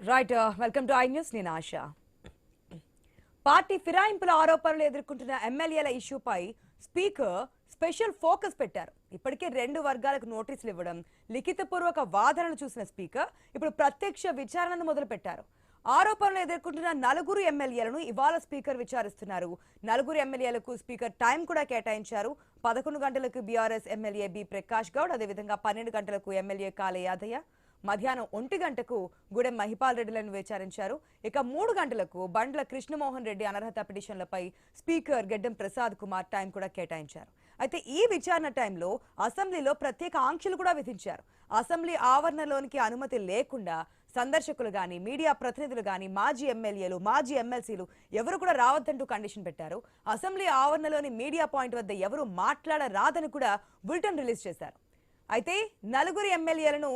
Right welcome to I news. నేను ఆశ. Party ఫిరాయింపుల ఆరోపణలు ఎదుర్కొంటున్న ఎమ్మెల్యేల ఇష్యూపై స్పీకర్ స్పెషల్ ఫోకస్ పెట్టారు. ఇప్పటికే 2 వర్గాలకు నోటీసులు ఇవ్వడం, లిఖితపూర్వక వాదనలు చూసిన స్పీకర్ ఇప్పుడు ప్రత్యక్ష విచారణను మొదలుపెట్టారు. ఆరోపణలు ఎదుర్కొంటున్న 4 ఎమ్మెల్యేలను ఇవాళ స్పీకర్ విచారిస్తున్నారు. 4 ఎమ్మెల్యేలకు స్పీకర్ టైం కూడా కేటాయించారు. 11 గంటలకు BRS MLA B Prakash Goud, అదేవిధంగా 12 గంటలకు ఎమ్మెల్యే కాళే యాదయ్య, మధ్యాహ్నం 1 గంటకు గూడెం మహిపాల్ రెడ్డిలను విచారించారు. ఇక 3 గంటలకు బండ్ల కృష్ణమోహన్ రెడ్డి అనర్హత పిటిషన్లపై స్పీకర్ గెడ్డం ప్రసాద్ కుమార్ టైం కూడా కేటాయించారు. అయితే ఈ విచారణ టైంలో అసెంబ్లీలో ప్రత్యేక ఆంక్షలు కూడా విధించారు. అసెంబ్లీ ఆవరణలోనికి అనుమతి లేకుండా సందర్శకులు గాని, మీడియా ప్రతినిధులు గాని, మాజీ ఎమ్మెల్యేలు, మాజీ ఎమ్మెల్సీలు ఎవరు కూడా రావద్దంటూ కండిషన్ పెట్టారు. అసెంబ్లీ ఆవరణలోని మీడియా పాయింట్ వద్ద ఎవరు మాట్లాడరాదని కూడా బులెటిన్ రిలీజ్ చేశారు. అయితే 4 ఎమ్మెల్యేలను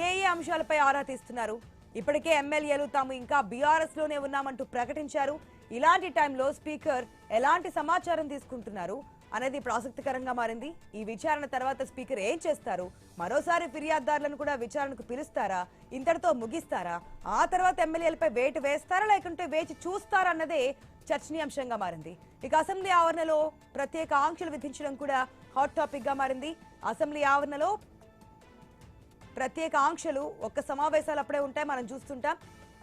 ఏ అంశాలపై ఆరా తీస్తున్నారు? ఇప్పటికే ఎమ్మెల్యేలు తాము ఇంకా బీఆర్ఎస్ లోనే ఉన్నామంటూ ప్రకటించారు. ఇలాంటి టైంలో స్పీకర్ ఎలాంటి సమాచారం తీసుకుంటున్నారు అనేది ఇప్పుడు ఆసక్తికరంగా మారింది. ఈ విచారణ తర్వాత స్పీకర్ ఏం చేస్తారు? మరోసారి ఫిర్యాదుదారులను కూడా విచారణకు పిలుస్తారా? ఇంతటితో ముగిస్తారా? ఆ తర్వాత ఎమ్మెల్యేలపై వేటు వేస్తారా, లేకుంటే వేచి చూస్తారా అన్నదే చర్చనీయాంశంగా మారింది. ఇక అసెంబ్లీ ఆవరణలో ప్రత్యేక ఆంక్షలు విధించడం కూడా హాట్ టాపిక్ గా మారింది. అసెంబ్లీ ఆవరణలో ప్రత్యేక ఆంక్షలు ఒక్క సమావేశాలు అప్పుడే ఉంటాయి, మనం చూస్తుంటాం.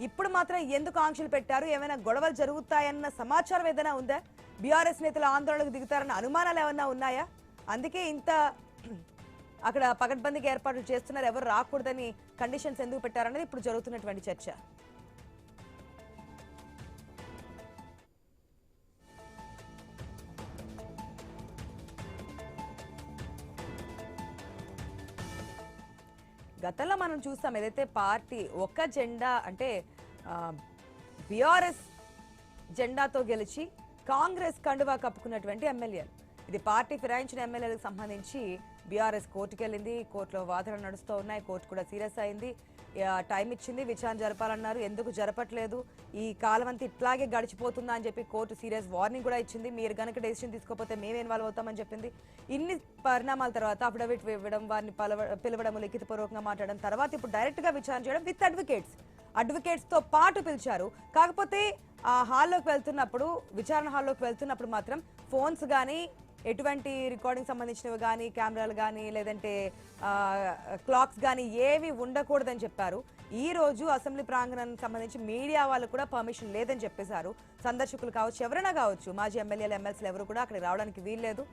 ఇప్పుడు మాత్రం ఎందుకు ఆంక్షలు పెట్టారు? ఏమైనా గొడవలు జరుగుతాయన్న సమాచారం ఏదైనా ఉందా? బీఆర్ఎస్ నేతలు ఆందోళనకు దిగుతారన్న అనుమానాలు ఏమన్నా ఉన్నాయా? అందుకే ఇంత అక్కడ పకడ్బందీగా ఏర్పాట్లు చేస్తున్నారు, ఎవరు రాకూడదని కండిషన్స్ ఎందుకు పెట్టారనేది ఇప్పుడు జరుగుతున్నటువంటి చర్చ. గతంలో మనం చూస్తాం, ఏదైతే పార్టీ ఒక్క జెండా అంటే బీఆర్ఎస్ జెండాతో గెలిచి కాంగ్రెస్ కండువా కప్పుకున్నటువంటి ఎమ్మెల్యేలు, ఇది పార్టీ ఫిరాయించిన ఎమ్మెల్యేలకు సంబంధించి బీఆర్ఎస్ కోర్టుకు వెళ్ళింది. కోర్టులో వాదనలు నడుస్తూ ఉన్నాయి. కోర్టు కూడా సీరియస్ అయింది, టైం ఇచ్చింది, విచారణ జరపాలన్నారు. ఎందుకు జరపట్లేదు, ఈ కాలం అంతా ఇట్లాగే గడిచిపోతుందా అని చెప్పి కోర్టు సీరియస్ వార్నింగ్ కూడా ఇచ్చింది. మీరు కనుక డెసిషన్ తీసుకోకపోతే మేము ఇన్వాల్వ్ అవుతామని చెప్పింది. ఇన్ని పరిణామాల తర్వాత అఫిడవిట్ ఇవ్వడం, వారిని పిలవడం, లిఖితపూర్వకంగా మాట్లాడడం తర్వాత ఇప్పుడు డైరెక్ట్ గా విచారణ చేయడం విత్ అడ్వకేట్స్ తో పాటు పిలిచారు. కాకపోతే ఆ హాల్లోకి వెళ్తున్నప్పుడు, విచారణ హాల్లోకి వెళ్తున్నప్పుడు మాత్రం ఫోన్స్ కానీ, ఎటువంటి రికార్డింగ్ సంబంధించినవి కానీ, కెమెరాలు కానీ, లేదంటే క్లాక్స్ కానీ ఏవి ఉండకూడదని చెప్పారు. ఈ రోజు అసెంబ్లీ ప్రాంగణానికి సంబంధించి మీడియా వాళ్ళు కూడా పర్మిషన్ లేదని చెప్పేశారు. సందర్శకులు కావచ్చు, ఎవరైనా కావచ్చు, మాజీ ఎమ్మెల్యేలు, ఎమ్మెల్సీలు ఎవరు కూడా అక్కడికి రావడానికి వీల్లేదు.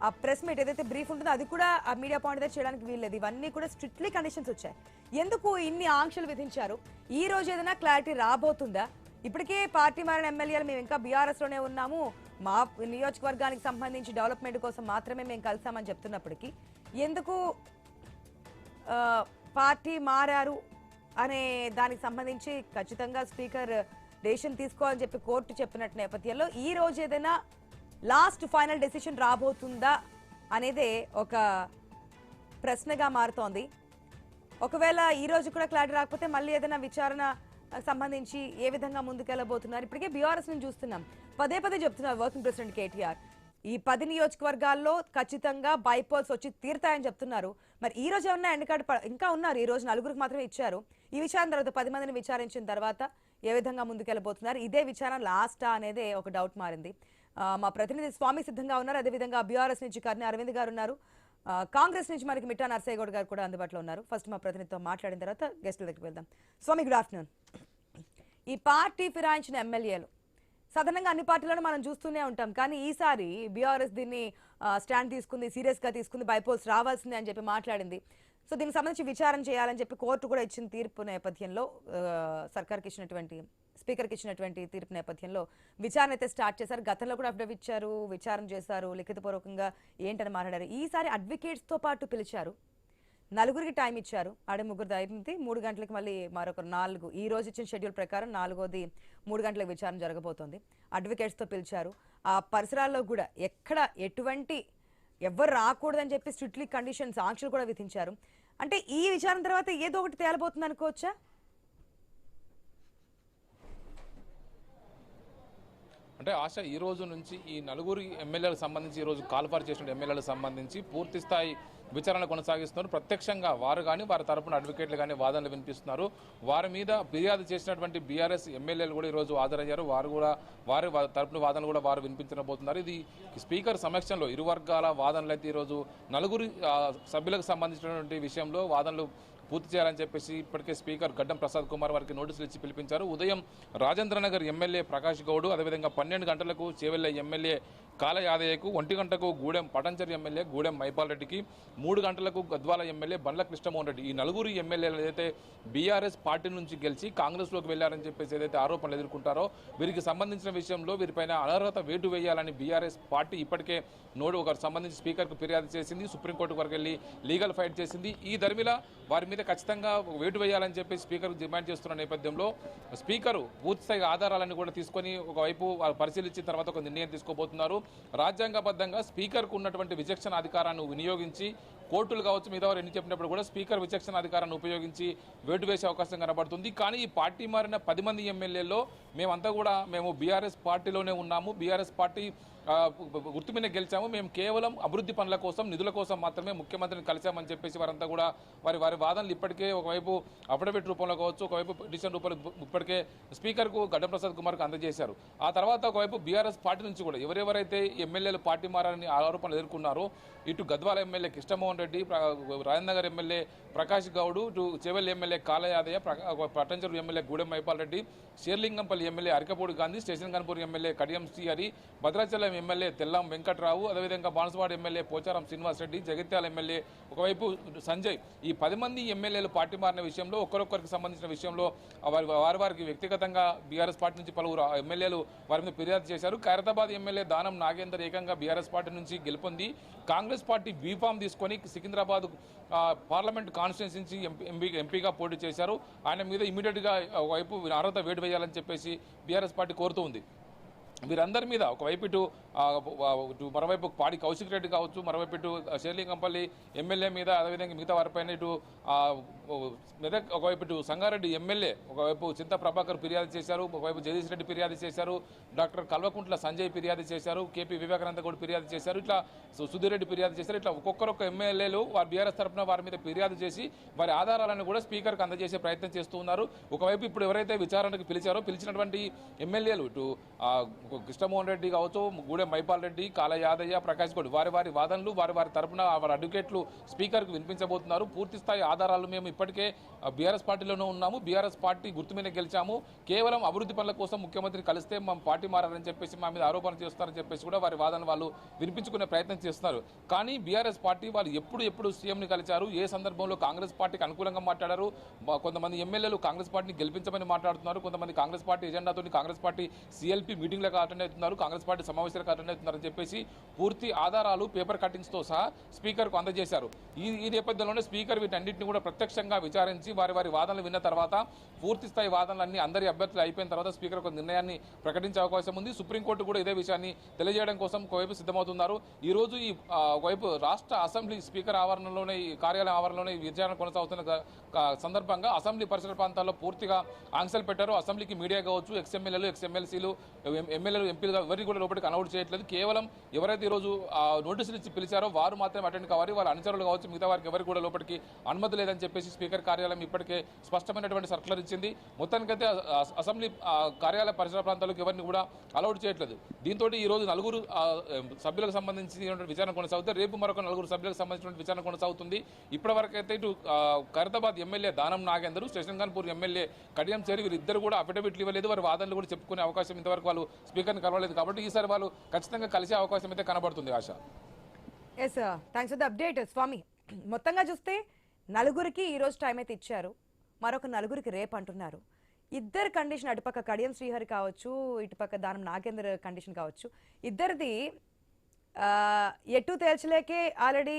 ఆ ప్రెస్ మీట్ ఏదైతే బ్రీఫ్ ఉంటుందో అది కూడా ఆ మీడియా పాయింట్ దగ్గర చేయడానికి వీల్లేదు. ఇవన్నీ కూడా స్ట్రిక్ట్లీ కండిషన్స్ వచ్చాయి. ఎందుకు ఇన్ని ఆంక్షలు విధించారు? ఈ రోజు ఏదైనా క్లారిటీ రాబోతుందా? ఇప్పటికే పార్టీ మారిన ఎమ్మెల్యేలు మేము ఇంకా బీఆర్ఎస్ లోనే ఉన్నాము, మా నియోజకవర్గానికి సంబంధించి డెవలప్మెంట్ కోసం మాత్రమే మేము కలిసామని చెప్తున్నప్పటికీ ఎందుకు పార్టీ మారారు అనే దానికి సంబంధించి ఖచ్చితంగా స్పీకర్ డెసిషన్ తీసుకోవాలని చెప్పి కోర్టు చెప్పినట్టు నేపథ్యంలో ఈ రోజు ఏదైనా లాస్ట్ ఫైనల్ డెసిషన్ రాబోతుందా అనేదే ఒక ప్రశ్నగా మారుతోంది. ఒకవేళ ఈ రోజు కూడా క్లారిటీ రాకపోతే మళ్ళీ ఏదైనా విచారణ సంబంధించి ఏ విధంగా ముందుకెళ్లబోతున్నారు? ఇప్పటికే బీఆర్ఎస్ నుంచి చూస్తున్నాం, పదే చెప్తున్నారు వర్కింగ్ ప్రెసిడెంట్ కేటీఆర్, ఈ 10 నియోజకవర్గాల్లో ఖచ్చితంగా బైపోల్స్ వచ్చి తీరుతాయని చెప్తున్నారు. మరి ఈ రోజు ఏమన్నా ఎండకాడు ఇంకా ఉన్నారు, ఈ రోజు 4 మాత్రమే ఇచ్చారు. ఈ విచారణ తర్వాత 10 మందిని విచారించిన తర్వాత ఏ విధంగా ముందుకెళ్లబోతున్నారు? ఇదే విచారణ లాస్టా అనేది ఒక డౌట్ మారింది. మా ప్రతినిధి స్వామి సిద్ధంగా ఉన్నారు, అదేవిధంగా బీఆర్ఎస్ నుంచి కర్ణి అరవింద్ గారు ఉన్నారు, కాంగ్రెస్ నుంచి మనకి మిట్టా నర్సయ్య గౌడ్ గారు కూడా అందుబాటులో ఉన్నారు. ఫస్ట్ మా ప్రతినిధితో మాట్లాడిన తర్వాత గెస్టుల దగ్గరికి వెళ్దాం. స్వామి, గుడ్ ఆఫ్టర్నూన్. ఈ పార్టీ ఫిరాయించిన ఎమ్మెల్యేలు సాధారణంగా అన్ని పార్టీలను మనం చూస్తూనే ఉంటాం, కానీ ఈసారి బీఆర్ఎస్ దీన్ని స్టాండ్ తీసుకుంది, సీరియస్ గా తీసుకుంది, బైపోల్స్ రావాల్సిందే అని చెప్పి మాట్లాడింది. సో దీనికి సంబంధించి విచారణ చేయాలని చెప్పి కోర్టు కూడా ఇచ్చిన తీర్పు నేపథ్యంలో, స్పీకర్కి ఇచ్చినటువంటి తీర్పు నేపథ్యంలో విచారణ అయితే స్టార్ట్ చేశారు. గతంలో కూడా అఫిడవిట్ ఇచ్చారు, విచారణ చేశారు, లిఖితపూర్వకంగా ఏంటని మాట్లాడారు. ఈసారి అడ్వకేట్స్ తో పాటు పిలిచారు, 4 టైం ఇచ్చారు. 3 అయింది, 3 గంటలకు మళ్ళీ మరొక 4, ఈ రోజు ఇచ్చిన షెడ్యూల్ ప్రకారం 4వది 3 గంటలకు విచారణ జరగబోతోంది. అడ్వకేట్స్తో పిలిచారు. ఆ పరిసరాల్లో కూడా ఎక్కడ ఎటువంటి ఎవరు రాకూడదని చెప్పి స్ట్రిక్ట్లీ కండిషన్స్, ఆంక్షలు కూడా విధించారు. అంటే ఈ విచారణ తర్వాత ఏదో ఒకటి తేలబోతుంది అనుకోవచ్చా? అంటే ఆశ, ఈ రోజు నుంచి ఈ 4 ఎమ్మెల్యేలకు సంబంధించి, ఈ రోజు కాల్ఫార్ చేసిన ఎమ్మెల్యేలకు సంబంధించి పూర్తి స్థాయి విచారణ కొనసాగిస్తున్నారు. ప్రత్యక్షంగా వారు కానీ వారి తరపున అడ్వకేట్లు కానీ వాదనలు వినిపిస్తున్నారు. వారి మీద ఫిర్యాదు చేసినటువంటి బీఆర్ఎస్ ఎమ్మెల్యేలు కూడా ఈరోజు హాజరయ్యారు. వారు కూడా వారి తరపున వాదనలు కూడా వారు వినిపించబోతున్నారు. ఇది స్పీకర్ సమక్షంలో ఇరు వర్గాల వాదనలు అయితే ఈరోజు నలుగురు సభ్యులకు సంబంధించినటువంటి విషయంలో వాదనలు పూర్తి చేయాలని చెప్పేసి ఇప్పటికే స్పీకర్ గడ్డం ప్రసాద్ కుమార్ వారికి నోటీసులు ఇచ్చి పిలిపించారు. ఉదయం రాజేంద్రనగర్ ఎమ్మెల్యే ప్రకాష్ గౌడ్, అదేవిధంగా 12 గంటలకు చేవెళ్ల ఎమ్మెల్యే కాల యాదయ్యకు, 1 గంటకు గూడెం పటంచర్ ఎమ్మెల్యే గూడెం మైపాల్ రెడ్డికి, 3 గంటలకు గద్వాల ఎమ్మెల్యే బండ్ల కృష్ణమోహన్ రెడ్డి, ఈ నలుగురు ఎమ్మెల్యేలు ఏదైతే బీఆర్ఎస్ పార్టీ నుంచి గెలిచి కాంగ్రెస్లోకి వెళ్లారని చెప్పేసి ఏదైతే ఆరోపణలు ఎదుర్కొంటారో వీరికి సంబంధించిన విషయంలో వీరిపైన అనర్హత వేటు వేయాలని బీఆర్ఎస్ పార్టీ ఇప్పటికే ఒకరు సంబంధించి స్పీకర్కు ఫిర్యాదు చేసింది. సుప్రీంకోర్టు వరకు వెళ్ళి లీగల్ ఫైట్ చేసింది. ఈ దరిమిలా వారి మీద ఖచ్చితంగా వేటు వేయాలని చెప్పి స్పీకర్ డిమాండ్ చేస్తున్న నేపథ్యంలో స్పీకరు పూర్తిస్థాయి ఆధారాలను కూడా తీసుకొని ఒకవైపు పరిశీలించిన తర్వాత ఒక నిర్ణయం తీసుకోబోతున్నారు. రాజ్యాంగబద్ధంగా స్పీకర్కు ఉన్నటువంటి విచక్షణ అధికారాన్ని వినియోగించి కోర్టులు కావచ్చు మిగతా వారు ఎన్ని చెప్పినప్పుడు కూడా స్పీకర్ విచక్షణ అధికారాన్ని ఉపయోగించి వేటు వేసే అవకాశం కనబడుతుంది. కానీ ఈ పార్టీ మారిన 10 మంది ఎమ్మెల్యేల్లో మేమంతా కూడా మేము బీఆర్ఎస్ పార్టీలోనే ఉన్నాము, బీఆర్ఎస్ పార్టీ గుర్తు మీద గెలిచాము, మేము కేవలం అభివృద్ధి పనుల కోసం నిధుల కోసం మాత్రమే ముఖ్యమంత్రిని కలిశామని చెప్పేసి వారంతా కూడా వారి వాదనలు ఇప్పటికే ఒకవైపు అఫిడవిట్ రూపంలో కావచ్చు, ఒకవైపు పిటిషన్ రూపంలో ఇప్పటికే స్పీకర్కు గడ్డం ప్రసాద్ కుమార్కు అందజేశారు. ఆ తర్వాత ఒకవైపు బీఆర్ఎస్ పార్టీ నుంచి కూడా ఎవరెవరైతే ఎమ్మెల్యేలు పార్టీ మారని ఆరోపణలు ఎదుర్కొన్నారో ఇటు గద్వాల ఎమ్మెల్యే కృష్ణమోహన్ రెడ్డి, రాజేంద్రనగర్ ఎమ్మెల్యే ప్రకాష్ గౌడ్, ఇటు Chevella MLA Kale Yadaiah, Patancheru MLA Gudem Mahipal Reddy, Serilingampally MLA Arikapudi Gandhi, station Ghanpur MLA Kadiyam Srihari, Bhadrachalam MLA Tellam Venkatrao, అదేవిధంగా బాన్సువాడ ఎమ్మెల్యే పోచారం శ్రీనివాస్ రెడ్డి, జగిత్యాల ఎమ్మెల్యే ఒకవైపు సంజయ్, ఈ 10 మంది ఎమ్మెల్యేలు పార్టీ మారిన విషయంలో ఒక్కరొక్కరికి సంబంధించిన విషయంలో వారికి వ్యక్తిగతంగా బీఆర్ఎస్ పార్టీ నుంచి పలువురు ఎమ్మెల్యేలు వారి మీద ఫిర్యాదు చేశారు. ఖైరతాబాద్ ఎమ్మెల్యే దానం నాగేందర్ ఏకంగా బీఆర్ఎస్ పార్టీ నుంచి గెలుపొంది కాంగ్రెస్ పార్టీ బీఫామ్ తీసుకొని సికింద్రాబాద్ పార్లమెంట్ కాన్స్టిట్యున్సీ నుంచి ఎంపీగా పోటీ చేశారు. ఆయన మీద ఇమీడియట్గా ఒకవైపు అర్హత వేటు వేయాలని చెప్పేసి బీఆర్ఎస్ పార్టీ కోరుతూ ఉంది. వీరందరి మీద ఒకవైపు ఇటు మరోవైపు పాడి కౌశిక్ రెడ్డి కావచ్చు, మరోవైపు ఇటు షేర్లింగంపల్లి ఎమ్మెల్యే మీద, అదేవిధంగా మిగతా వారిపైన ఇటు మెదక్ ఒకవైపు ఇటు సంగారెడ్డి ఎమ్మెల్యే ఒకవైపు చింత ప్రభాకర్ ఫిర్యాదు చేశారు, ఒకవైపు జగదీష్ రెడ్డి ఫిర్యాదు చేశారు, డాక్టర్ కల్వకుంట్ల సంజయ్ ఫిర్యాదు చేశారు, కేపీ వివేకానంద కూడా ఫిర్యాదు చేశారు, ఇట్లా సుధీర్ రెడ్డి ఫిర్యాదు చేశారు. ఇట్లా ఒక్కొక్క ఎమ్మెల్యేలు వారి బీఆర్ఎస్ తరఫున వారి మీద ఫిర్యాదు చేసి వారి ఆధారాలను కూడా స్పీకర్కి అందజేసే ప్రయత్నం చేస్తూ ఉన్నారు. ఒకవైపు ఇప్పుడు ఎవరైతే విచారణకు పిలిచినటువంటి ఎమ్మెల్యేలు ఇటు కృష్ణమోహన్ రెడ్డి కావచ్చు, గూడెం మైపాల్ రెడ్డి, కాల యాదయ్య, ప్రకాష్ గౌడ్ వారి వాదనలు వారి తరపున వారి అడ్వకేట్లు స్పీకర్కు వినిపించబోతున్నారు. పూర్తి స్థాయి ఆధారాలు మేము ఇప్పటికే బీఆర్ఎస్ పార్టీలోనే ఉన్నాము, బీఆర్ఎస్ పార్టీ గుర్తు మీద గెలిచాము, కేవలం అభివృద్ధి పనుల కోసం ముఖ్యమంత్రిని కలిస్తే మా పార్టీ మారారని చెప్పేసి మా మీద ఆరోపణ చేస్తారని చెప్పేసి కూడా వారి వాదన వాళ్ళు వినిపించుకునే ప్రయత్నం చేస్తున్నారు. కానీ బీఆర్ఎస్ పార్టీ వాళ్ళు ఎప్పుడు సీఎంని కలిశారు, ఏ సందర్భంలో కాంగ్రెస్ పార్టీకి అనుకూలంగా మాట్లాడారు, కొంతమంది ఎమ్మెల్యేలు కాంగ్రెస్ పార్టీని గెలిపించమని మాట్లాడుతున్నారు, కొంతమంది కాంగ్రెస్ పార్టీ ఎజెండాతో కాంగ్రెస్ పార్టీ సిఎల్పీ మీటింగ్లకు అటెండ్ అవుతున్నారు, కాంగ్రెస్ పార్టీ సమావేశాలకు అటెండ్ అవుతున్నారని చెప్పేసి పూర్తి ఆధారాలు పేపర్ కట్టింగ్స్తో సహా స్పీకర్కు అందజేశారు. ఈ నేపథ్యంలోనే స్పీకర్ వీటన్నింటినీ కూడా ప్రత్యక్షంగా విచారించి వారి వాదనలు విన్న తర్వాత పూర్తి స్థాయి వాదనలన్నీ అందరి అభ్యర్థులు అయిపోయిన తర్వాత స్పీకర్ ఒక నిర్ణయాన్ని ప్రకటించే అవకాశం ఉంది. సుప్రీంకోర్టు కూడా ఇదే విషయాన్ని తెలియజేయడం కోసం ఒకవైపు సిద్ధమవుతున్నారు. ఈ రోజు ఒకవైపు రాష్ట్ర అసెంబ్లీ స్పీకర్ ఆవరణలోనే కార్యాలయం ఆవరణలోనే విచారణ కొనసాగుతున్న సందర్భంగా అసెంబ్లీ పరిసర ప్రాంతాల్లో పూర్తిగా ఆంక్షలు పెట్టారు. అసెంబ్లీకి మీడియా కావచ్చు, ఎక్స్ఎమ్మెల్యేలు, ఎక్స్ఎమ్మెల్సీలు, ఎమ్మెల్యేలు, ఎంపీలు ఎవరిని కూడా లోపలికి అనౌట్ చేయట్లేదు. కేవలం ఎవరైతే ఈరోజు నోటీసులు ఇచ్చి పిలిచారో వారు మాత్రమే అటెండ్ కావాలి, వారి అనుచరులు కావచ్చు, మిగతా వారికి ఎవరికి కూడా లోపలికి అనుమతి లేదని చెప్పేసి స్పీకర్ కార్యాలయం ఇప్పటికే స్పష్టమైనటువంటి సర్కులర్ ఇచ్చింది. మొత్తానికైతే అసెంబ్లీ కార్యాలయ పరిసర ప్రాంతాలకు ఎవరిని కూడా అలౌట్ చేయట్లేదు. దీంతో ఈ రోజు నలుగురు సభ్యులకు సంబంధించి విచారణ కొనసాగుతుంది. రేపు మరొక నలుగురు సభ్యులకు సంబంధించిన విచారణ కొనసాగుతుంది. ఇప్పటివరకైతే ఇటు Khairatabad MLA Danam Nagender, station Ghanpur MLA Kadiyam చేరి వీరిద్దరు కూడా అఫిడవిట్లు ఇవ్వలేదు, వారి వాదనలు కూడా చెప్పుకునే అవకాశం ఇంతవరకు వాళ్ళు స్పీకర్ని కలవలేదు. కాబట్టి ఈసారి వాళ్ళు ఖచ్చితంగా కలిసే అవకాశం అయితే కనబడుతుంది. ఆశ. Yes, thanks for the update Swamy. మొత్తంగా చూస్తే నలుగురికి ఈరోజు టైం అయితే ఇచ్చారు, మరొక నలుగురికి రేపు అంటున్నారు. ఇద్దరు కండిషన్, అటుపక్క కడియం శ్రీహరి కావచ్చు, ఇటుపక్క దానం నాగేందర్ కండిషన్ కావచ్చు, ఇద్దరిది ఎటు తేల్చలేకే ఆల్రెడీ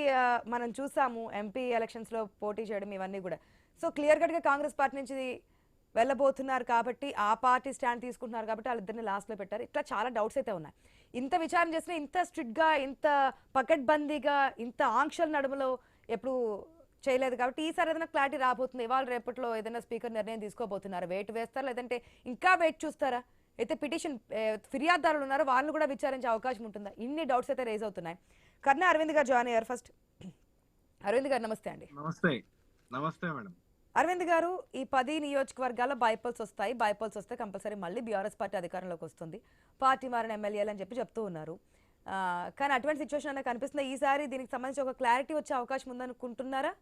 మనం చూసాము ఎంపీ ఎలక్షన్స్లో పోటీ చేయడం ఇవన్నీ కూడా. సో క్లియర్ కట్గా కాంగ్రెస్ పార్టీ నుంచి వెళ్ళబోతున్నారు కాబట్టి ఆ పార్టీ స్టాండ్ తీసుకుంటున్నారు కాబట్టి వాళ్ళిద్దరిని లాస్ట్లో పెట్టారు. ఇట్లా చాలా డౌట్స్ అయితే ఉన్నాయి. ఇంత విచారణ చేసినా ఇంత స్ట్రిక్ట్గా, ఇంత పకడ్బందీగా, ఇంత ఆంక్షల నడుములో ఎప్పుడు చేయలేదు కాబట్టి ఈసారి ఏదైనా క్లారిటీ రాబోతుంది. ఇవాళ రేపట్లో ఏదైనా స్పీకర్ నిర్ణయం తీసుకోబోతున్నారు, వెయిట్ వేస్తారా లేదంటే ఇంకా వెయిట్ చూస్తారా? అయితే పిటిషన్ ఫిర్యాదుదారులు ఉన్నారో వాళ్ళని కూడా విచారించే అవకాశం ఉంటుందా? ఇన్ని డౌట్స్ అయితే రేజ్ అవుతున్నాయి. కర్ణ అరవింద్ గారు జాయిన్ అయ్యారు. ఫస్ట్ అరవింద్ గారు నమస్తే అండి. నమస్తే. నమస్తే మేడం. అరవింద్ గారు, ఈ 10 నియోజకవర్గాల బైపోల్స్ వస్తాయి. బైపోల్స్ వస్తే కంపల్సరీ మళ్ళీ బీఆర్ఎస్ పార్టీ అధికారంలోకి వస్తుంది. పార్టీ మారిన ఎమ్మెల్యేలు అని చెప్తూ ఉన్నారు. కానీ అటువంటి సిచ్యువేషన్ అనేది కనిపిస్తుంది. ఈసారి దీనికి సంబంధించి ఒక క్లారిటీ వచ్చే అవకాశం ఉందనుకుంటున్నారా?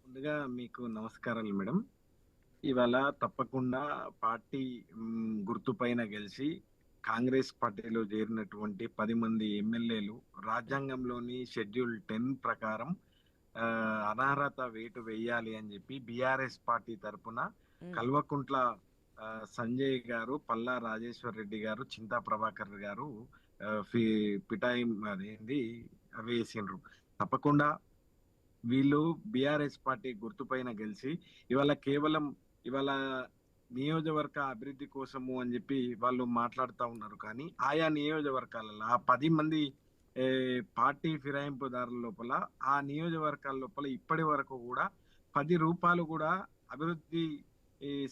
ముందుగా మీకు నమస్కారాలు మేడం. ఇవాళ తప్పకుండా పార్టీ గుర్తుపైన గెలిచి కాంగ్రెస్ పార్టీలో చేరినటువంటి 10 మంది ఎమ్మెల్యేలు రాజ్యాంగంలోని షెడ్యూల్ 10 ప్రకారం అనర్హత వేటు వేయాలి అని చెప్పి బీఆర్ఎస్ పార్టీ తరఫున కల్వకుంట్ల సంజయ్ గారు, పల్లా రాజేశ్వర్ రెడ్డి గారు, చింతా ప్రభాకర్ గారు పిటాయి అదేంది వేసిండ్రు. తప్పకుండా వీళ్ళు బీఆర్ఎస్ పార్టీ గుర్తుపైన గెలిచి ఇవాళ నియోజకవర్గ అభివృద్ధి కోసము అని చెప్పి వాళ్ళు మాట్లాడుతూ ఉన్నారు. కానీ ఆయా నియోజకవర్గాలలో ఆ 10 మంది పార్టీ ఫిరాయింపుదారుల లోపల ఆ నియోజకవర్గాల లోపల ఇప్పటి వరకు కూడా 10 రూపాయలు కూడా అభివృద్ధి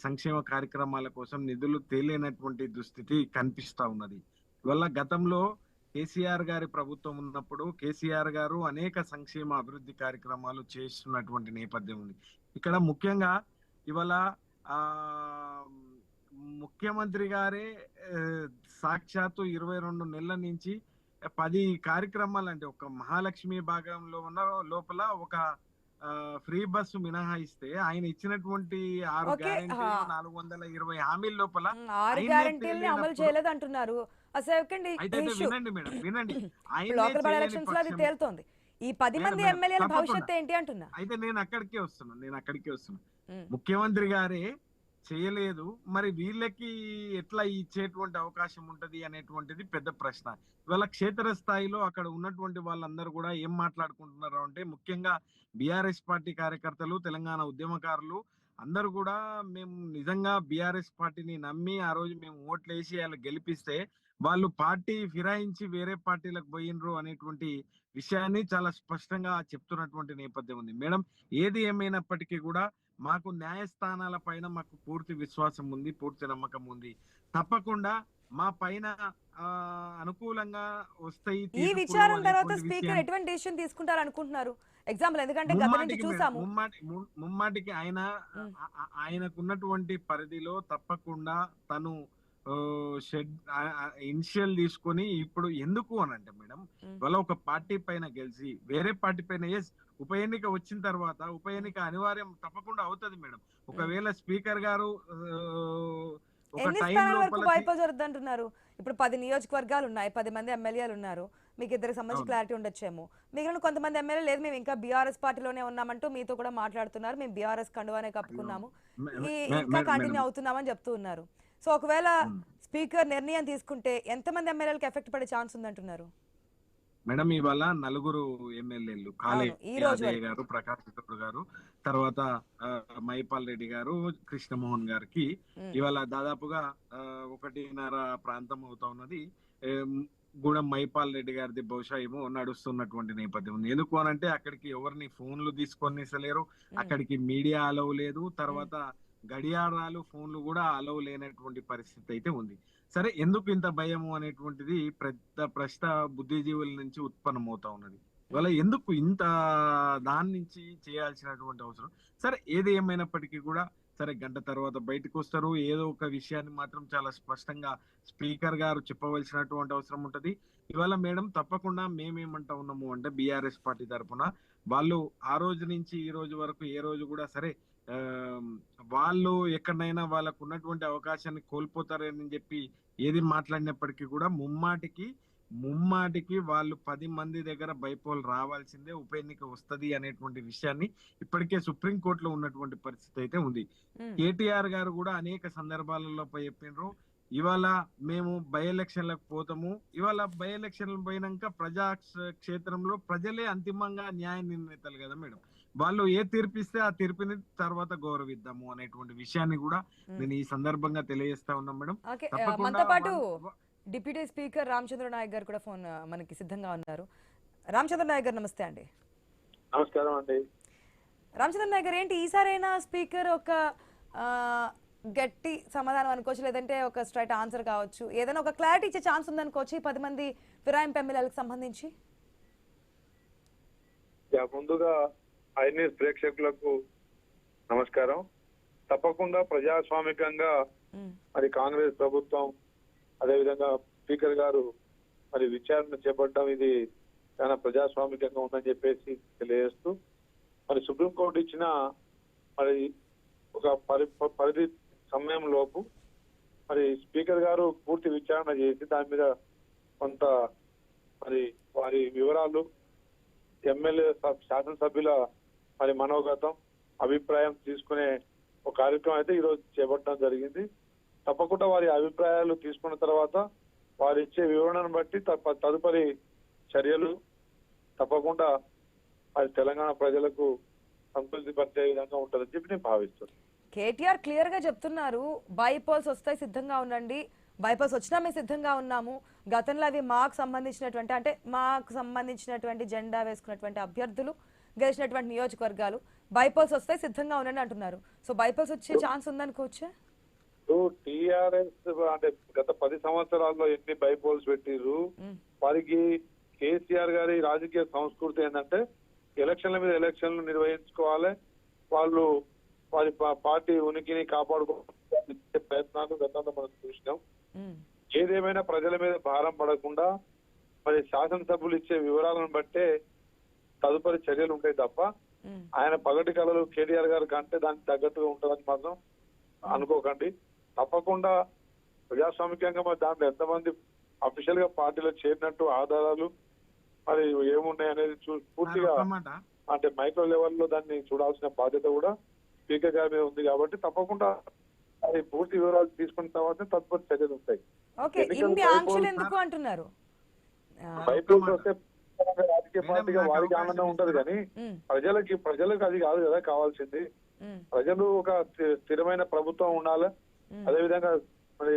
సంక్షేమ కార్యక్రమాల కోసం నిధులు తేలేనటువంటి దుస్థితి కనిపిస్తా ఉన్నది. ఇవాళ గతంలో కేసీఆర్ గారి ప్రభుత్వం ఉన్నప్పుడు కేసీఆర్ గారు అనేక సంక్షేమ అభివృద్ధి కార్యక్రమాలు చేస్తున్నటువంటి నేపథ్యం ఉంది. ఇక్కడ ముఖ్యంగా ఇవాళ ముఖ్యమంత్రి గారే సాక్షాత్తు 22 నెలల నుంచి 10 కార్యక్రమాలు, అంటే ఒక మహాలక్ష్మి భాగంలో ఉన్న లోపల ఒక ఫ్రీ బస్సు మినహాయిస్తే ఆయన ఇచ్చినటువంటి 6 గ్యారెంటీలు 420 హామీల లోపల 6 గ్యారెంటీల్ని అమలు చేయలేదు అంటున్నారు. వినండి మేడం, వినండి. లోకల్ బాడీ ఎలక్షన్స్ లో అది తేలుతోంది. ఈ 10 మంది ఎమ్మెల్యేల భవిష్యత్తు ఏంటి అంటున్నా. అయితే నేను అక్కడికే వస్తున్నా. ముఖ్యమంత్రి గారే చేయలేదు, మరి వీళ్ళకి ఎట్లా ఇచ్చేటువంటి అవకాశం ఉంటది అనేటువంటిది పెద్ద ప్రశ్న. ఇవాళ క్షేత్ర స్థాయిలో అక్కడ ఉన్నటువంటి వాళ్ళందరూ కూడా ఏం మాట్లాడుకుంటున్నారు అంటే, ముఖ్యంగా బీఆర్ఎస్ పార్టీ కార్యకర్తలు, తెలంగాణ ఉద్యమకారులు అందరూ కూడా మేము నిజంగా బీఆర్ఎస్ పార్టీని నమ్మి ఆ రోజు మేము ఓట్లు వేసి వాళ్ళు గెలిపిస్తే వాళ్ళు పార్టీ ఫిరాయించి వేరే పార్టీలకు పోయినరు అనేటువంటి విషయాన్ని చాలా స్పష్టంగా చెప్తున్నటువంటి నేపథ్యం ఉంది. మేడం, ఏది ఏమైనప్పటికీ కూడా మాకు న్యాయస్థానాల పైన మాకు పూర్తి విశ్వాసం ఉంది, పూర్తి నమ్మకం ఉంది. తప్పకుండా మా పైన అనుకూలంగా వస్తాయి. ఈ విచారణ తర్వాత స్పీకర్ ఎటువంటి డిసిషన్ తీసుకుంటారు అనుకుంటున్నారు? ఎగ్జాంపుల్, ఎందుకంటే గత నుంచి చూసాము ముమ్మాటికి ఆయనకున్నటువంటి పరిధిలో తప్పకుండా తను ఇనిషియల్ తీసుకొని ఇప్పుడు ఎందుకు అని అంటే మేడం, వాళ్ళ ఒక పార్టీ పైన గెలిచి వేరే పార్టీ పైన ఉప ఎన్నిక వచ్చిన తర్వాత ఉప ఎన్నిక అనివార్యం తప్పకుండా అవుతుంది మేడం. ఒకవేళ స్పీకర్ గారు అంటున్నారు, ఇప్పుడు 10 నియోజకవర్గాలు ఉన్నాయి, 10 మంది ఎమ్మెల్యేలు ఉన్నారు, మీకు ఇద్దరికి సంబంధించి క్లారిటీ ఉండొచ్చేమో. మిగిలిన కొంతమంది ఎమ్మెల్యే లేదు, మేము ఇంకా బీఆర్ఎస్ పార్టీలోనే ఉన్నామంటూ మీతో కూడా మాట్లాడుతున్నారు, మేము బీఆర్ఎస్ కండువానే కప్పుకున్నాము, ఇంకా కంటిన్యూ అవుతున్నామని చెప్తూ ఉన్నారు. సో ఒకవేళ స్పీకర్ నిర్ణయం తీసుకుంటే ఎంతమంది ఎమ్మెల్యేలకు ఎఫెక్ట్ పడే ఛాన్స్ ఉందంటున్నారు? మేడం, ఇవాళ 4 ఎమ్మెల్యేలు కాళయ్య గారు, ప్రకాష్ గారు, తర్వాత మైపాల్ రెడ్డి గారు, కృష్ణమోహన్ గారికి ఇవాళ దాదాపుగా 1.5 ప్రాంతం అవుతా ఉన్నది. గూడెం మైపాల్ రెడ్డి గారిది బహుశా ఏమో నడుస్తున్నటువంటి నేపథ్యం ఉంది. ఎందుకు అనంటే అక్కడికి ఎవరిని ఫోన్లు తీసుకొనిసలేరు, అక్కడికి మీడియా అలవ్ లేదు, తర్వాత గడియారాలు, ఫోన్లు కూడా అలవ్ లేనటువంటి పరిస్థితి అయితే ఉంది. సరే, ఎందుకు ఇంత భయము అనేటువంటిది పెద్ద ప్రశ్న బుద్ధిజీవుల నుంచి ఉత్పన్నమవుతా ఉన్నది. ఇవాళ ఎందుకు ఇంత దాని నుంచి చేయాల్సినటువంటి అవసరం? సరే, ఏది ఏమైనప్పటికీ కూడా సరే, గంట తర్వాత బయటకు వస్తారు. ఏదో ఒక విషయాన్ని మాత్రం చాలా స్పష్టంగా స్పీకర్ గారు చెప్పవలసినటువంటి అవసరం ఉంటది. ఇవాళ మేడం, తప్పకుండా మేమేమంటా ఉన్నాము అంటే, బీఆర్ఎస్ పార్టీ తరఫున వాళ్ళు ఆ రోజు నుంచి ఈ రోజు వరకు ఏ రోజు కూడా సరే వాళ్ళు ఎక్కడైనా వాళ్ళకు ఉన్నటువంటి అవకాశాన్ని కోల్పోతారని చెప్పి ఏది మాట్లాడినప్పటికీ కూడా ముమ్మాటికి వాళ్ళు 10 మంది దగ్గర బైపోల్ రావాల్సిందే, ఉప ఎన్నిక వస్తది అనేటువంటి విషయాన్ని ఇప్పటికే సుప్రీంకోర్టులో ఉన్నటువంటి పరిస్థితి అయితే ఉంది. కేటీఆర్ గారు కూడా అనేక సందర్భాలలో చెప్పినారు, ఇవాళ మేము బై ఎలక్షన్లకు పోతాము. ఇవాళ బై ఎలక్షన్లు పోయినాక ప్రజా క్షేత్రంలో ప్రజలే అంతిమంగా న్యాయ నిర్ణేతలు కదా మేడం. వాళ్ళు ఏ తీర్పిస్తే ఆ తీర్పుని తర్వాత గౌరవిద్దాము అనేటువంటి విషయాన్ని కూడా నేను ఈ సందర్భంగా తెలియజేస్తా ఉన్నా మేడం. మనతో పాటు డిప్యూటీ స్పీకర్ రామచంద్ర నాయక్ గారు కూడా ఫోన్ మనకి సిద్ధంగా ఉన్నారు. రామచంద్ర నాయక్ గారు నమస్తే అండి. నమస్కారం అండి. రామచంద్ర నాయక్ గారు, ఏంటి ఈసారైనా స్పీకర్ ఒక గట్టి సమాధానం అనుకోవచ్చు, లేదంటే ఒక స్ట్రైట్ ఆన్సర్ కావచ్చు, ఏదైనా ఒక క్లారిటీ ఇచ్చే ఛాన్స్ ఉందనుకోవచ్చు ఈ 10 మంది ఫిరాయింపు ఎమ్మెల్యేలకు సంబంధించి? ముందుగా ఐన్యూస్ ప్రేక్షకులకు నమస్కారం. తప్పకుండా ప్రజాస్వామికంగా మరి కాంగ్రెస్ ప్రభుత్వం అదేవిధంగా స్పీకర్ గారు మరి విచారణ చేపట్టడం ఇది చాలా ప్రజాస్వామికంగా ఉందని చెప్పేసి తెలియజేస్తూ మరి సుప్రీంకోర్టు ఇచ్చిన మరి ఒక పరిధి సమయం లోపు మరి స్పీకర్ గారు పూర్తి విచారణ చేసి దాని మీద కొంత మరి వారి వివరాలు ఎమ్మెల్యే శాసనసభ్యుల మరి మనోగతం అభిప్రాయం తీసుకునే ఒక కార్యక్రమం అయితే ఈరోజు చేపట్టడం జరిగింది. తప్పకుండా వారి అభిప్రాయాలు తీసుకున్న తర్వాత వారు ఇచ్చే వివరణను బట్టి తదుపరి చర్యలు తప్పకుండా అది తెలంగాణ ప్రజలకు సంతృప్తి పరిచే విధంగా ఉంటుందని చెప్పి నేను భావిస్తున్నాను. కేటీఆర్ క్లియర్ గా చెప్తున్నారు, బైపోల్స్ వస్తాయి సిద్ధంగా ఉండండి, బైపాస్ వచ్చినా మేము సిద్ధంగా ఉన్నాము. గతంలో అవి మాకు సంబంధించినటువంటి జెండా వేసుకున్నటువంటి అభ్యర్థులు గెలిచినటువంటి నియోజకవర్గాలు బైపాల్స్ వస్తాయి సిద్ధంగా ఉండండి అంటున్నారు. సో బైపాల్స్ వచ్చే ఛాన్స్ ఉందనుకోవచ్చా? టీఆర్ఎస్ అంటే గత 10 సంవత్సరాల్లో ఎన్ని బైపోల్స్ పెట్టిర్రు. వారికి కేసీఆర్ గారి రాజకీయ సంస్కృతి ఏంటంటే ఎలక్షన్ల మీద ఎలక్షన్లు నిర్వహించుకోవాలి, వాళ్ళు వారి పార్టీ ఉనికిని కాపాడుకోవాలనే ప్రయత్నాలు గతంలో మనం చూసినాం. ఏదేమైనా ప్రజల మీద భారం పడకుండా మరి శాసనసభ్యులు ఇచ్చే వివరాలను బట్టే తదుపరి చర్యలు ఉంటాయి తప్ప ఆయన పగటి కళలు కేటీఆర్ గారు కంటే దానికి తగ్గట్టుగా ఉంటుందని మాత్రం అనుకోకండి. తప్పకుండా ప్రజాస్వామికంగా మరి దాంట్లో ఎంతమంది అఫీషియల్ గా పార్టీలో చేరినట్టు ఆధారాలు మరి ఏమున్నాయి అనేది పూర్తిగా అంటే మైక్రో లెవెల్లో దాన్ని చూడాల్సిన బాధ్యత కూడా స్పీకర్ గారి మీద ఉంది. కాబట్టి తప్పకుండా అది పూర్తి వివరాలు తీసుకున్న తర్వాత తదుపరి చర్యలు ఉంటాయి. బైపోల్స్ వస్తే రాజకీయ పార్టీగా వారికి ఆనందం ఉంటది కానీ ప్రజలకు అది కాదు కదా కావాల్సింది. ప్రజలు ఒక స్థిరమైన ప్రభుత్వం ఉండాలి, అదేవిధంగా మరి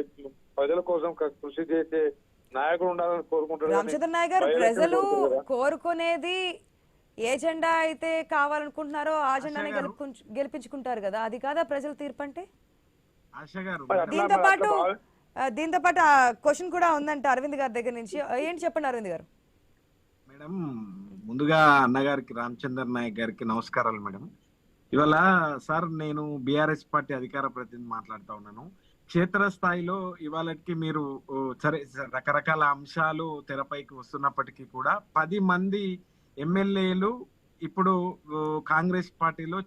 ప్రజల కోసం కృషి చేసే నాయకుడు ఉండాలని కోరుకుంటారు. రామచంద్ర నాయక్ గారు, ప్రజలు కోరుకునేది ఏ జెండా అయితే కావాలనుకుంటున్నారో ఆ జెండానే గెలిపించుకుంటారు కదా, అది కాదా ప్రజల తీర్పు అంటే? దీంతో పాటు క్వశ్చన్ కూడా ఉందంట అరవింద్ గారి దగ్గర నుంచి. ఏంటి చెప్పండి అరవింద్ గారు. మేడం, ముందుగా అన్నగారికి రామచంద్ర నాయక్ గారికి నమస్కారాలు మేడం. ఇవాళ సార్ నేను బీఆర్ఎస్ పార్టీ అధికార ప్రతినిధి మాట్లాడుతా ఉన్నాను. క్షేత్రస్థాయిలో ఇవాళకి మీరు సరే రకరకాల అంశాలు తెరపైకి వస్తున్నప్పటికీ కూడా 10 మంది ఎమ్మెల్యేలు ఇప్పుడు కాంగ్రెస్ పార్టీలో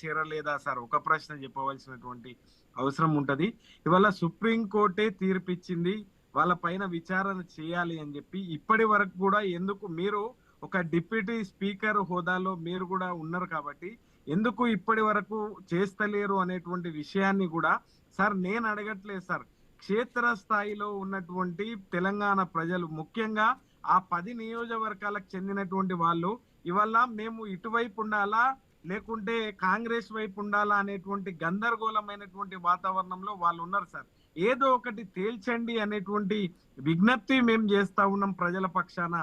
చేరలేదా సార్? ఒక ప్రశ్న చెప్పవలసినటువంటి అవసరం ఉంటది. ఇవాళ సుప్రీంకోర్టే తీర్పిచ్చింది వాళ్ళ పైన విచారణ చేయాలి అని చెప్పి. ఇప్పటి వరకు కూడా ఎందుకు మీరు ఒక డిప్యూటీ స్పీకర్ హోదాలో మీరు కూడా ఉన్నారు కాబట్టి ఎందుకు ఇప్పటి వరకు చేస్తలేరు అనేటువంటి విషయాన్ని కూడా సార్ నేను అడగట్లేదు సార్. క్షేత్రస్థాయిలో ఉన్నటువంటి తెలంగాణ ప్రజలు ముఖ్యంగా ఆ 10 నియోజకవర్గాలకు చెందినటువంటి వాళ్ళు ఇవాళ మేము ఇటువైపు ఉండాలా లేకుంటే కాంగ్రెస్ వైపు ఉండాలా అనేటువంటి గందరగోళమైనటువంటి వాతావరణంలో వాళ్ళు ఉన్నారు సార్. ఏదో ఒకటి తేల్చండి అనేటువంటి విజ్ఞప్తి మేము చేస్తా ఉన్నాం ప్రజల పక్షాన.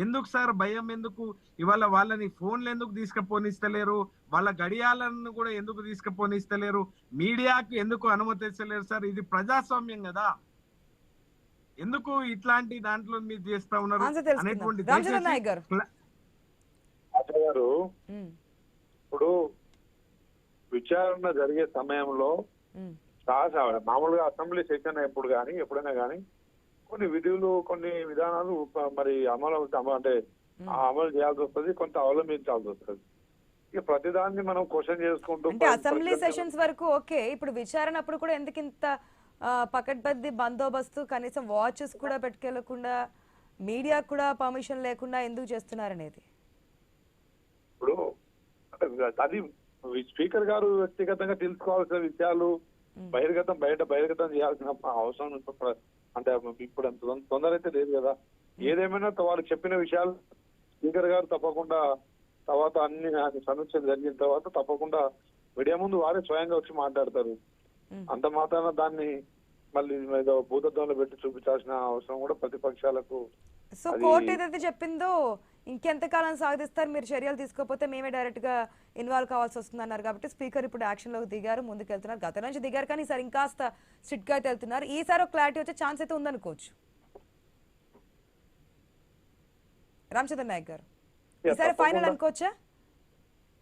ఎందుకు సార్ భయం? ఎందుకు ఇవాళ వాళ్ళని ఫోన్లు ఎందుకు తీసుకుపోనిస్తలేరు? వాళ్ళ గడియాలను కూడా ఎందుకు తీసుకుపోనిస్తలేరు? మీడియాకు ఎందుకు అనుమతిస్తలేరు సార్? ఇది ప్రజాస్వామ్యం కదా, ఎందుకు ఇట్లాంటి దాంట్లో మీరు చేస్తా ఉన్నారు అనేటువంటి ఇప్పుడు విచారణ జరిగే సమయంలో మామూలుగా అసెంబ్లీ సెషన్ ఎప్పుడైనా కానీ కొన్ని విధులు కొన్ని విధానాలు మరి అమలు చేయాల్సి వస్తుంది, కొంత అవలంబించాల్సి వస్తుంది. ఇక ప్రతిదాన్ని మనం క్వశ్చన్ చేసుకుంటూ అసెంబ్లీ సెషన్స్ వరకు ఓకే, ఇప్పుడు విచారణ అప్పుడు కూడా ఎందుకు ఇంత పకడ్బందీ బందోబస్తు, కనీసం వాచెస్ కూడా పెట్టుకెళ్లకుండా మీడియా కూడా పర్మిషన్ లేకుండా ఎందుకు చేస్తున్నారనేది ఇప్పుడు అది స్పీకర్ గారు వ్యక్తిగతంగా తెలుసుకోవాల్సిన విషయాలు బహిర్గతం చేయాల్సిన అవసరం అంటే ఇప్పుడు తొందర అయితే లేదు కదా. ఏదేమైనా వారు చెప్పిన విషయాలు స్పీకర్ గారు తప్పకుండా తర్వాత అన్ని సమీక్షలు జరిగిన తర్వాత తప్పకుండా మీడియా ముందు వారే స్వయంగా వచ్చి మాట్లాడతారు. అంత మాత్రాన దాన్ని మళ్ళీ భూతత్వంలో పెట్టి చూపించాల్సిన అవసరం కూడా ప్రతిపక్షాలకు. సో కోర్టు ఏదైతే చెప్పిందో ఇంకెంతకాలం సాగిస్తారు, మీరు చర్యలు తీసుకోకపోతే మేమే డైరెక్ట్ గా ఇన్వాల్వ్ కావాల్సి వస్తుంది అన్నారు. కాబట్టి స్పీకర్ ఇప్పుడు యాక్షన్ లోకి దిగారు, ముందుకు వెళ్తున్నారు. గత నుంచి దిగారు కానీ ఈసారి ఇంకాస్త స్ట్రిక్ట్ గా అయితే వెళ్తున్నారు. ఈసారి ఒక క్లారిటీ వచ్చే ఛాన్స్ అయితే ఉందనుకోవచ్చు. రామచంద్ర నాయక్ గారు. ఈసారి ఫైనల్ అనుకోవచ్చా?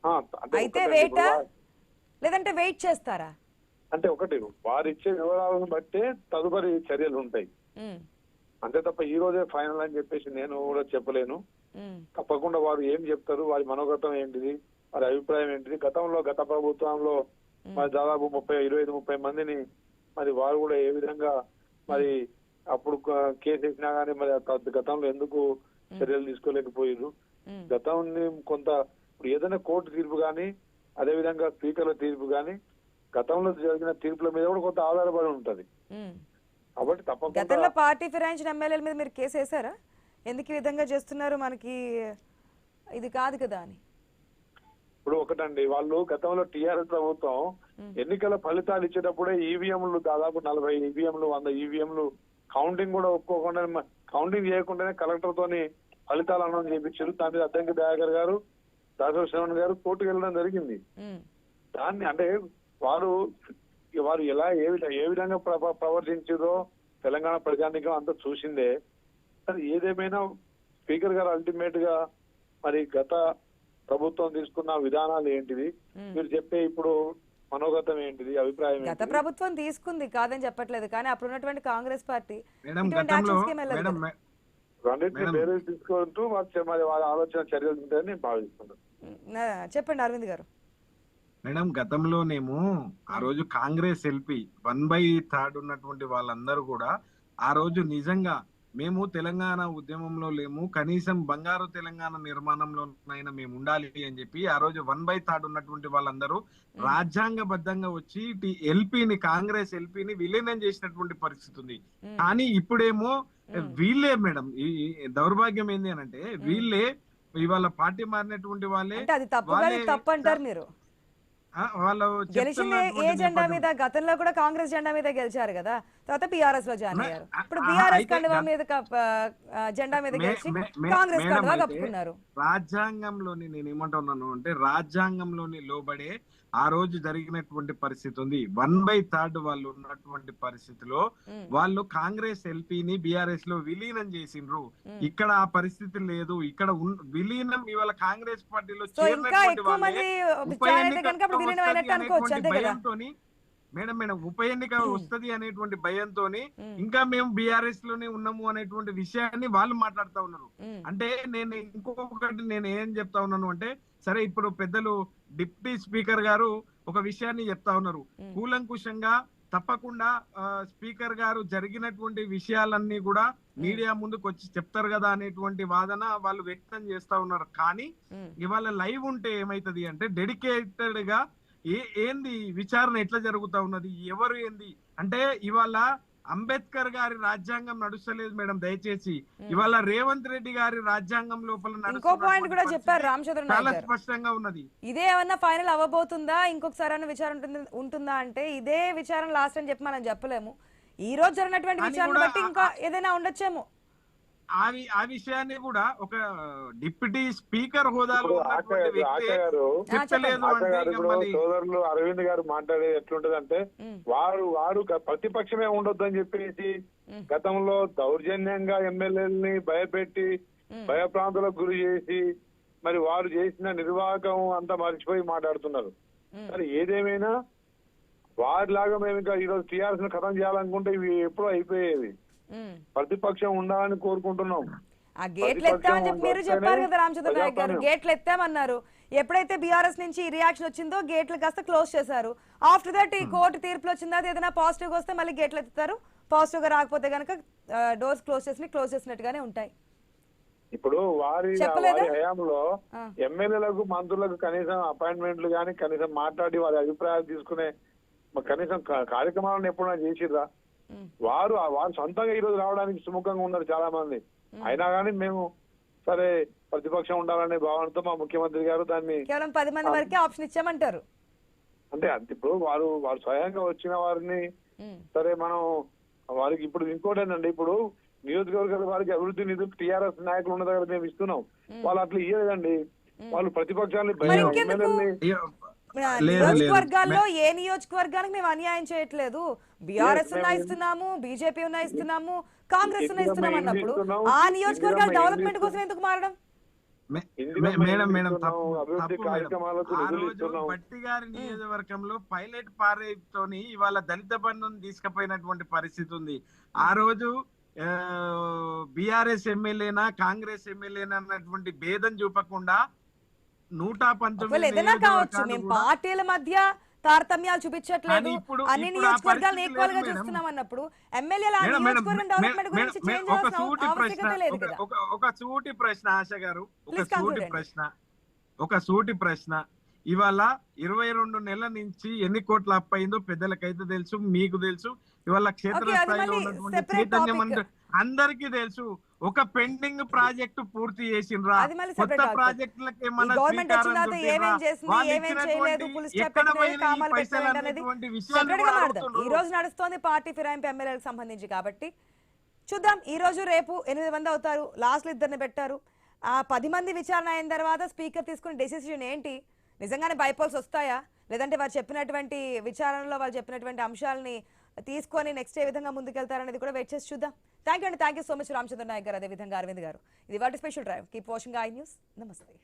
అంటే అయితే ఒకటండి, వెయిటా ఇప్పుడు లేదంటే వెయిట్ చేస్తారా? అంటే ఒకటి వారు ఇచ్చే వివరాలను బట్టే తదుపరి చర్యలు ఉంటాయి. ఉమ్, అంతే తప్ప ఈ రోజే ఫైనల్ అని చెప్పేసి నేను కూడా చెప్పలేను. ఉమ్, తప్పకుండా వారు ఏం చెప్తారు, వారి మనోగతం ఏంటిది, వారి అభిప్రాయం ఏంటిది. గత ప్రభుత్వంలో మరి దాదాపు 25-30 మందిని మరి వారు కూడా ఏ విధంగా మరి అప్పుడు కేసు వేసినా గానీ మరి గతంలో ఎందుకు చర్యలు తీసుకోలేకపోయారు. ఉమ్, గతాన్ని కొంత ఇప్పుడు ఏదైనా కోర్టు తీర్పు కానీ అదే విధంగా స్పీకర్ల తీర్పు కానీ గతంలో జరిగిన తీర్పుల మీద కూడా కొంత ఆధారపడి ఉంటది. ఉమ్. కాబట్టి తప్పకుండా గతంలో పార్టీ ఫిరాయించిన ఎమ్మెల్యేల మీద మీరు కేసు వేశారా? ఎందుకు ఈ విధంగా చేస్తున్నారు, మనకి ఇది కాదు కదా అని? ఇప్పుడు ఒకటండి, వాళ్ళు గతంలో టీఆర్ఎస్ ప్రభుత్వం ఎన్నికల ఫలితాలు ఇచ్చేటప్పుడే ఈవీఎంలు దాదాపు 40 ఈవీఎంలు 100 ఈవీఎంలు కౌంటింగ్ కూడా ఒప్పుకోకుండా కౌంటింగ్ చేయకుండానే కలెక్టర్ తోని ఫలితాలు అనౌన్స్ చేయించారు. దాని మీద అద్దంకి దయాకర్ గారు, దాసరి శ్రవణ్ గారు కోర్టుకు వెళ్ళడం జరిగింది. ఉమ్, దాన్ని అంటే వారు ఏ విధంగా ప్రవర్తించారో తెలంగాణ ప్రజానికం అంతా చూసిందే. అది ఏదేమైనా స్పీకర్ గారు అల్టిమేట్ గా మరి గత ప్రభుత్వం తీసుకున్న విధానాలు ఏంటిది, మీరు చెప్పే ఇప్పుడు మనోగతం ఏంటిది, అభిప్రాయం గత ఏంటిది? ప్రభుత్వం తీసుకుంది కాదని చెప్పట్లేదు, కానీ అప్పుడు ఉన్నటువంటి కాంగ్రెస్ పార్టీ మేడం ఇటువంటి గతంలో actions కి ఏం వెళ్ళదు మేడం కదా. రెండింటిని వేరే తీసుకుంటూ మరి వాళ్ళ ఆలోచన చర్యలు ఉంటాయని నేను భావిస్తున్నాను. చెప్పండి అరవింద్ గారు. మేడం గతంలోనేమో ఆ రోజు కాంగ్రెస్ ఎల్పి 1/3 ఉన్నటువంటి వాళ్ళందరూ కూడా ఆ రోజు నిజంగా మేము తెలంగాణ ఉద్యమంలో లేము, కనీసం బంగారు తెలంగాణ నిర్మాణంలోనైనా మేము ఉండాలి అని చెప్పి ఆ రోజు 1/3 ఉన్నటువంటి వాళ్ళందరూ రాజ్యాంగబద్ధంగా వచ్చి ఎల్పిని కాంగ్రెస్ ఎల్పిని విలీనం చేసినటువంటి పరిస్థితి ఉంది. కానీ ఇప్పుడేమో వీళ్ళే మేడం, ఈ దౌర్భాగ్యం ఏంది అని అంటే వీళ్ళే ఇవాళ పార్టీ మారినటువంటి వాళ్ళే అంటే అది తప్పు కాదు, ఇది తప్పు అంటారు మీరు. వాళ్ళు గెలిచింది ఏ జెండా మీద? గతంలో కూడా కాంగ్రెస్ జెండా మీద గెలిచారు కదా, తర్వాత బిఆర్ఎస్ లో జాయిన్ అయ్యారు. ఇప్పుడు బిఆర్ఎస్ కండువా మీద జెండా మీద గెలిచి కాంగ్రెస్ కండువా కప్పుకున్నారు. రాజ్యాంగంలోని నేను ఏమంటున్నాను అంటే రాజ్యాంగంలోని లోబడే ఆ రోజు జరిగినటువంటి పరిస్థితి ఉంది. 1/3 వాళ్ళు ఉన్నటువంటి పరిస్థితిలో వాళ్ళు కాంగ్రెస్ ఎల్పీని బిఆర్ఎస్ లో విలీనం చేసిండ్రు. ఇక్కడ ఆ పరిస్థితి లేదు. ఇక్కడ విలీనం ఇవాళ కాంగ్రెస్ పార్టీలో చేరినటువంటి వాళ్ళే మేడం ఉప ఎన్నిక వస్తది అనేటువంటి భయంతోని ఇంకా మేము బిఆర్ఎస్ లోనే ఉన్నాము అనేటువంటి విషయాన్ని వాళ్ళు మాట్లాడుతా ఉన్నారు. అంటే నేను ఇంకొకటి నేను ఏం చెప్తా ఉన్నాను అంటే, సరే ఇప్పుడు పెద్దలు డిప్యూటీ స్పీకర్ గారు ఒక విషయాన్ని చెప్తా ఉన్నారు, కూలంకుషంగా తప్పకుండా స్పీకర్ గారు జరిగినటువంటి విషయాలన్నీ కూడా మీడియా ముందుకు వచ్చి చెప్తారు కదా అనేటువంటి వాదన వాళ్ళు వ్యక్తం చేస్తా ఉన్నారు. కానీ ఇవాళ లైవ్ ఉంటే ఏమైతది అంటే డెడికేటెడ్ గా ఏంది విచారణ ఎట్లా జరుగుతా ఉన్నది, ఎవరు ఏంది అంటే ఇవాళ అంబేద్కర్ గారి రాజ్యాంగం నడుస్తలేదు మేడం. దయచేసి ఇవాళ రేవంత్ రెడ్డి గారి రాజ్యాంగం లోపల ఇంకో పాయింట్ కూడా చెప్పారు రామచంద్రన్ చాలా నాయక్ గారు. స్పష్టంగా ఉన్నది. ఇదే ఏమన్నా ఫైనల్ అవ్వబోతుందా, ఇంకొకసారి విచారణ ఉంటుందా అంటే ఇదే విచారణ లాస్ట్ అని చెప్పి మనం చెప్పలేము. ఈ రోజు జరిగినటువంటి విచారణ బట్టి ఇంకా ఏదైనా ఉండొచ్చేమో. ఆ విషయాన్ని కూడా ఒక డిప్యూటీ స్పీకర్ హోదాలో ఉన్నటువంటి వ్యక్తి చెప్పలేదు అంటే సోదరులు అరవింద్ గారు మాట్లాడేది ఎట్లుంటది అంటే వారు ప్రతిపక్షమే ఉండొద్దని చెప్పేసి గతంలో దౌర్జన్యంగా ఎమ్మెల్యేలని భయపెట్టి భయప్రాంతులకు గురి చేసి మరి వారు చేసిన నిర్వాహకం అంతా మర్చిపోయి మాట్లాడుతున్నారు. మరి ఏదేమైనా వారిలాగా మేము ఇంకా ఈరోజు టీఆర్ఎస్ ను ఖతం చేయాలనుకుంటే ఇవి ఎప్పుడో అయిపోయేవి. ప్రతిపక్షం ఉండాలని కోరుకుంటున్నాం. ఆ గేట్లు ఎత్తామని చెప్పి మీరు చెప్పారు కదా రామచంద్ర నాయక్ గారు, గేట్లు ఎత్తామన్నారు. ఎప్పుడైతే బీఆర్ఎస్ నుంచి రియాక్షన్ వచ్చిందో గేట్లు కాస్త క్లోజ్ చేశారు. ఆఫ్టర్ దట్ ఈ కోర్టు తీర్పులు వచ్చిందా ఏదైనా పాజిటివ్ వస్తే మళ్ళీ గేట్లు ఎత్తుతారు, పాజిటివ్ గా రాకపోతే కనుక డోర్స్ క్లోజ్ చేసినట్టుగానే ఉంటాయి. ఇప్పుడు వారి హయాంలో ఎమ్మెల్యేలకు మంత్రులకు కనీసం అపాయింట్మెంట్లు కానీ కనీసం మాట్లాడి వారి అభిప్రాయాలు తీసుకునే కనీసం కార్యక్రమాలను ఎప్పుడైనా చేసిర్రా? వారు సొంతంగా ఈ రోజు రావడానికి సుముఖంగా ఉన్నారు చాలా మంది. అయినా కానీ మేము సరే ప్రతిపక్షం ఉండాలనే భావనతో మా ముఖ్యమంత్రి గారు దాన్ని కేవలం 10 మంది వరకే ఆప్షన్ ఇచ్చామంటారు. అంటే ఇప్పుడు వారు స్వయంగా వచ్చిన వారిని సరే మనం వారికి ఇప్పుడు ఇంకోటేనండి, ఇప్పుడు నియోజకవర్గాల వారికి అభివృద్ధి నిధులు టీఆర్ఎస్ నాయకులు ఉన్న దగ్గర మేము ఇస్తున్నాం, వాళ్ళు అట్లా ఇయ్యలేదండి. వాళ్ళు ప్రతిపక్షాన్ని నియోజకవర్గాల్లో ఏ నియోజకవర్గానికి మేము అన్యాయం చేయట్లేదు, బీఆర్ఎస్ ఉన్నా ఇస్తున్నాము, బీజేపీ ఉన్నా ఇస్తున్నాము, కాంగ్రెస్ ఉన్నా ఇస్తున్నాం అన్నప్పుడు ఆ నియోజకవర్గాల డెవలప్మెంట్ కోసం ఎందుకు మారడం? ఇందిరమ్మ మేడం ఇల్లు మేడం ఇస్తున్నాం, తప్పు అభివృద్ధి తప్పు మేడం. కార్యక్రమాలకు ఆ నిధులు రోజు ఇస్తున్నాం. భట్టి గారి నియోజకవర్గంలో పైలట్ పారేతోని ఇవాళ దళిత బంధుని తీసుకుపోయినటువంటి పరిస్థితి ఉంది. ఆ రోజు బిఆర్ఎస్ ఎమ్మెల్యేనా కాంగ్రెస్ ఎమ్మెల్యేనా అన్నటువంటి భేదం చూపకుండా 119 ఏదైనా కావచ్చు, నియోజకవర్గాలు మేము కూడా పార్టీల మధ్య తారతమ్యాలు చూపించట్లేదు, కానీ ఇప్పుడు- అన్ని ఇప్పుడు ఆ నియోజకవర్గాలను పరిస్థితి ఈక్వల్ గా లేదు మేడం. చూస్తున్నాం అన్నప్పుడు ఎమ్మెల్యేల మేడం, నియోజకవర్గం డెవలప్మెంట్ గురించి చేంజ్ ఒక చేయాల్సిన సూటి ఆవశ్యకత ప్రశ్న లేదు కదా. ఒక సూటి ప్రశ్న ఆశ గారు, Please conclude అండి. ఒక సూటి ప్రశ్న ఇవాళ 22 నెలల నుంచి ఎన్ని కోట్ల అప్పు అయిందో పెద్దలకైతే తెలుసు, మీకు తెలుసు. ఇవాళ క్షేత్ర Okay, అది స్థాయిలో మళ్ళీ ఉన్నటువంటి separate చైతన్యం topic. అందరికీ తెలుసు. ఒక పెండింగ్ ప్రాజెక్టు పూర్తి చేసిండ్రా, అది మళ్ళీ కొత్త separate topic. ప్రాజెక్టులకు ఈ ఏమన్నా గవర్నమెంట్ వచ్చిన శ్రీకారం తర్వాత చుట్టిండ్రా? ఏమేం చేసింది, వాళ్ళు ఏమేం ఇచ్చినటువంటి చేయలేదు, ఫుల్ స్టాప్ ఎక్కడ పెట్టినవి, పోయినాయి ఈ కామాలు పైసలు పెట్టినవి అనేది అనేటువంటి విషయాన్ని separate గా కూడా మాట్లాడదాం. ఈ అడుగుతుండ్రు. రోజు నడుస్తోంది పార్టీ ఫిరాయింపు ఎమ్మెల్యేలకు సంబంధించి కాబట్టి చూద్దాం. ఈ రోజు రేపు 8 మంది అవుతారు, లాస్ట్లో 2 పెట్టారు. ఆ 10 మంది విచారణ అయిన తర్వాత స్పీకర్ తీసుకునే డెసిషన్ ఏంటి? నిజంగానే బైపోల్స్ వస్తాయా, లేదంటే వారు చెప్పినటువంటి విచారణలో వాళ్ళు చెప్పినటువంటి అంశాలని తీసుకొని నెక్స్ట్ ఏ విధంగా ముందుకెళ్తారనేది కూడా వెయిట్ చేసి చూద్దాం. Thank you so much Ramachandra Nayak గారు, అదేవిధంగా అరవింద్ గారు. ఇది వాటి special drive. Keep watching I News. నమస్తే.